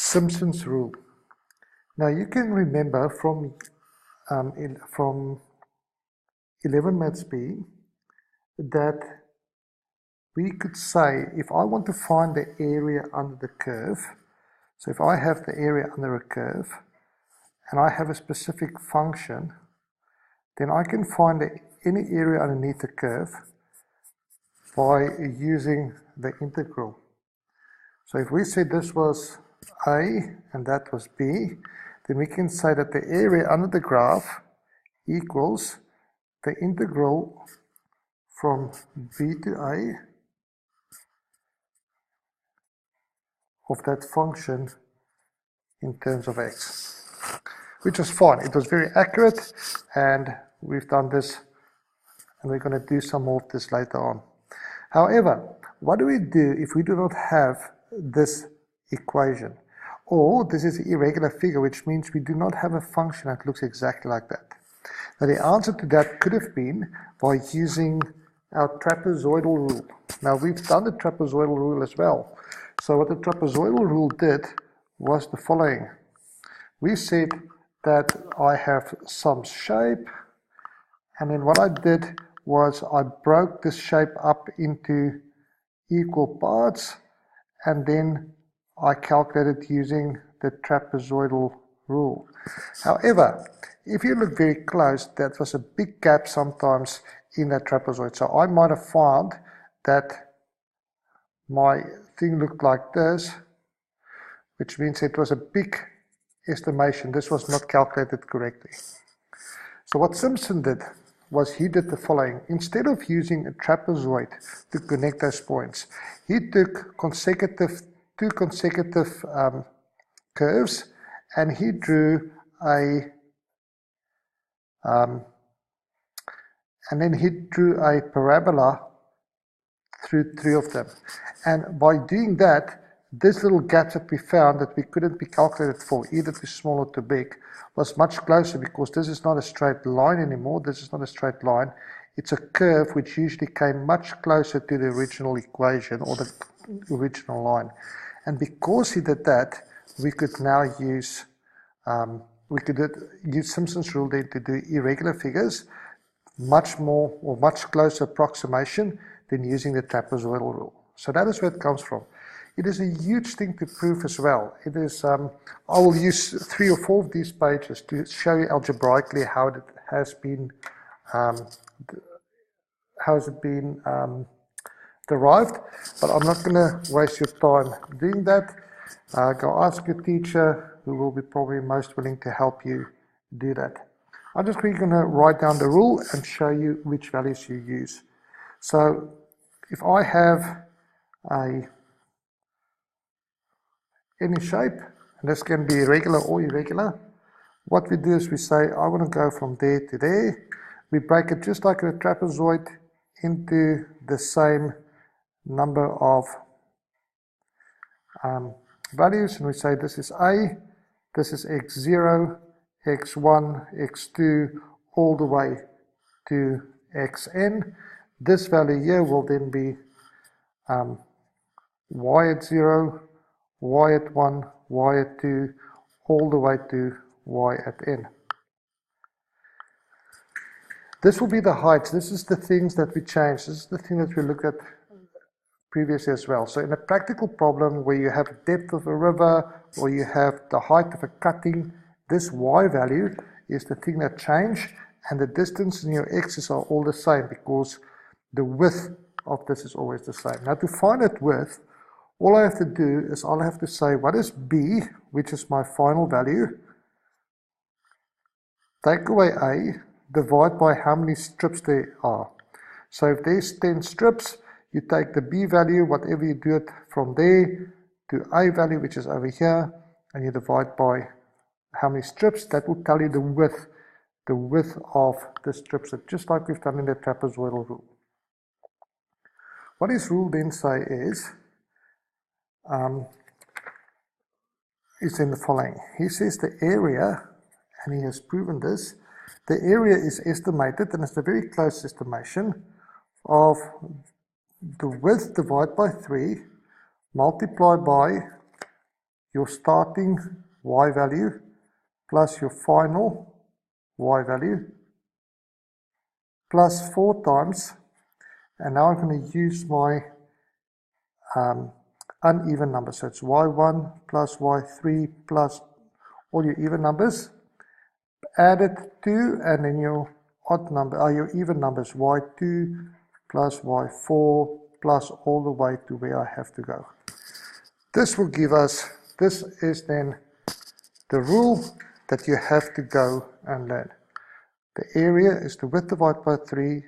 Simpson's rule. Now you can remember from 11 Maths B that we could say if I want to find the area under the curve, so if I have the area under a curve and I have a specific function, then I can find any area underneath the curve by using the integral. So if we said this was A and that was B, then we can say that the area under the graph equals the integral from B to A of that function in terms of x, which was fine. It was very accurate, and we've done this, and we're going to do some more of this later on. However, what do we do if we do not have this equation? Or this is an irregular figure, which means we do not have a function that looks exactly like that. Now the answer to that could have been by using our trapezoidal rule. Now we've done the trapezoidal rule as well. So what the trapezoidal rule did was the following. We said that I have some shape, and then what I did was I broke this shape up into equal parts, and then I calculated using the trapezoidal rule. However, if you look very close, that was a big gap sometimes in that trapezoid. So I might have found that my thing looked like this, which means it was a big estimation. This was not calculated correctly. So what Simpson did was he did the following. Instead of using a trapezoid to connect those points, he took two consecutive curves, and he drew a parabola through three of them. And by doing that, this little gap that we found that we couldn't be calculated for, either too small or too big, was much closer, because this is not a straight line anymore. This is not a straight line. It's a curve which usually came much closer to the original equation or the original line. And because he did that, we could now use Simpson's rule then to do irregular figures, much more or much closer approximation than using the trapezoidal rule. So that is where it comes from. It is a huge thing to prove as well. It is. I will use 3 or 4 of these pages to show you algebraically how it has been derived, but I'm not going to waste your time doing that. Go ask your teacher, who will be probably most willing to help you do that. I'm just going to write down the rule and show you which values you use. So if I have any shape, and this can be regular or irregular, what we do is we say, I want to go from there to there. We break it just like a trapezoid into the same number of values, and we say this is A, this is x0, x1, x2, all the way to xn. This value here will then be y at 0, y at 1, y at 2, all the way to y at n. This will be the heights. This is the things that we change. This is the thing that we looked at previously as well. So in a practical problem where you have depth of a river or you have the height of a cutting, this y value is the thing that change, and the distance in your x's are all the same because the width of this is always the same. Now to find that width, all I have to do is I'll have to say what is b, which is my final value, take away a, divide by how many strips there are. So if there's 10 strips, you take the b value, whatever you do it from there, to a value, which is over here, and you divide by how many strips. That will tell you the width of the strips, just like we've done in the trapezoidal rule. What his rule then say is in the following. He says the area, and he has proven this, the area is estimated, and it's a very close estimation, of the width divided by 3 multiplied by your starting y value plus your final y value plus 4 times, and now I'm going to use my uneven numbers. So it's y1 plus y3 plus all your even numbers added to, and then your odd number are your even numbers, y2 plus y4 plus all the way to where I have to go. This will give us, this is then the rule that you have to go and learn. The area is the width divided by 3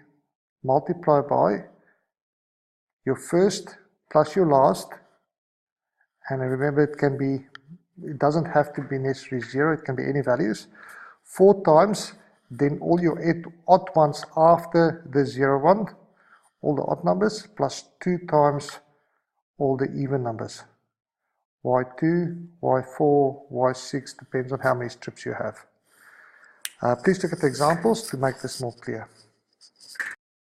multiplied by your first plus your last, and remember it doesn't have to be necessarily 0, it can be any values, 4 times, then all your odd ones after the 0 one, all the odd numbers, plus 2 times all the even numbers, y2, y4, y6, depends on how many strips you have. Please look at the examples to make this more clear.